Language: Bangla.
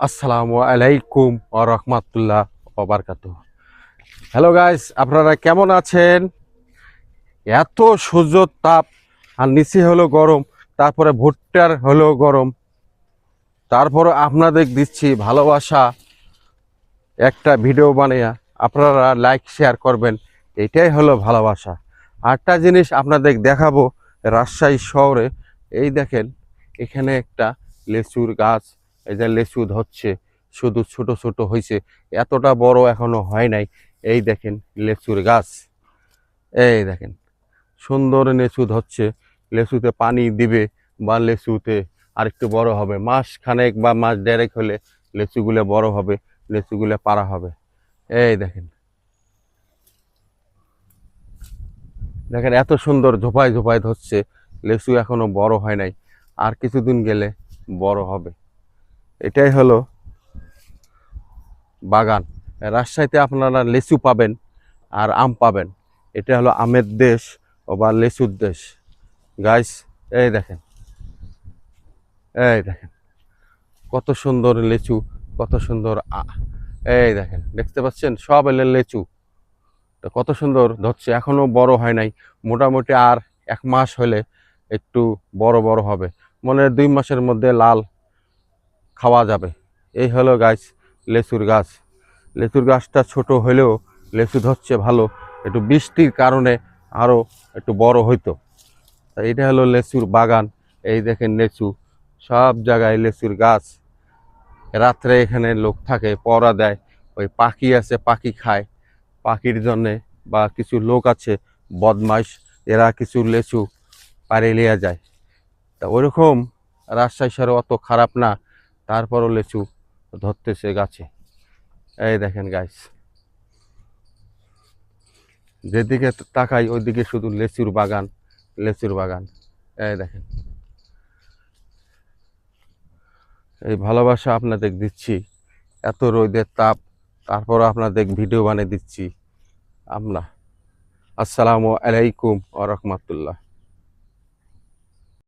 আসসালামু আলাইকুম ওয়া রাহমাতুল্লাহ ওয়া বারাকাতুহু। হ্যালো গাইস, আপনারা কেমন আছেন? এত সূর্য তাপ, আর নিচে হলো গরম, তারপরে ভুট্টার হলো গরম, তারপরে আপনাদের দিচ্ছি ভালোবাসা একটা ভিডিও বানিয়ে আপনারা লাইক শেয়ার করবেন, এটাই হলো ভালোবাসা। আরেকটা জিনিস আপনাদের দেখাবো, রাজশাহী শহরে এই দেখেন, এখানে একটা লেচুর গাছ, এই যে লেচু ধরছে, শুধু ছোট ছোট হয়েছে, এতটা বড় এখনো হয় নাই। এই দেখেন লেচুর গাছ, এই দেখেন সুন্দর লেচু ধরছে। লেচুতে পানি দিবে বা লেচুতে আরেকটু বড় হবে, মাস খানেক বা মাস দেড়েক হলে লেচুগুলো বড় হবে, লেচুগুলো পাড়া হবে। এই দেখেন, দেখেন এত সুন্দর ঝোপায় ঝোপায় ধরছে, লেচু এখনো বড় হয় নাই, আর কিছুদিন গেলে বড় হবে। এটাই হলো বাগান। রাজশাহীতে আপনারা লেচু পাবেন আর আম পাবেন। এটা হলো আমের দেশ ও বা লেচুর দেশ গাইস। এই দেখেন, এই দেখেন কত সুন্দর লেচু, কত সুন্দর এই দেখেন, দেখতে পাচ্ছেন সব এলে লেচু। তো কত সুন্দর ধরছে, এখনো বড় হয় নাই, মোটামুটি আর 1 মাস হলে একটু বড় বড় হবে, মনে হয় 2 মাসের মধ্যে লাল খাওয়া যাবে। এই হলো গাছ, লেচুর গাছ। লেচুর গাছটা ছোট হলেও লেচু ধরছে ভালো, একটু বৃষ্টির কারণে আরও একটু বড় হইতো। তা এটা হলো লেচুর বাগান। এই দেখেন লেচু, সব জায়গায় লেচুর গাছ। রাত্রে এখানে লোক থাকে, পহরা দেয়, ওই পাখি আছে পাখি খায়, পাখির জন্যে বা কিছু লোক আছে বদমাইশ, এরা কিছু লেচু পাড়ে লিয়ে যায়। তা ওইরকম রাজশাহী শহরে অত খারাপ না, তারপরও লেচু ধরতেছে গাছে। এই দেখেন গাছ, যেদিকে তাকাই ওইদিকে শুধু লেচুর বাগান, লেচুর বাগান। এই দেখেন, এই ভালোবাসা আপনাদের দিচ্ছি, এত রোদের তাপ, তারপর আপনাদের ভিডিও বানিয়ে দিচ্ছি আমরা। আসসালামু আলাইকুম ওয়া রাহমাতুল্লাহ।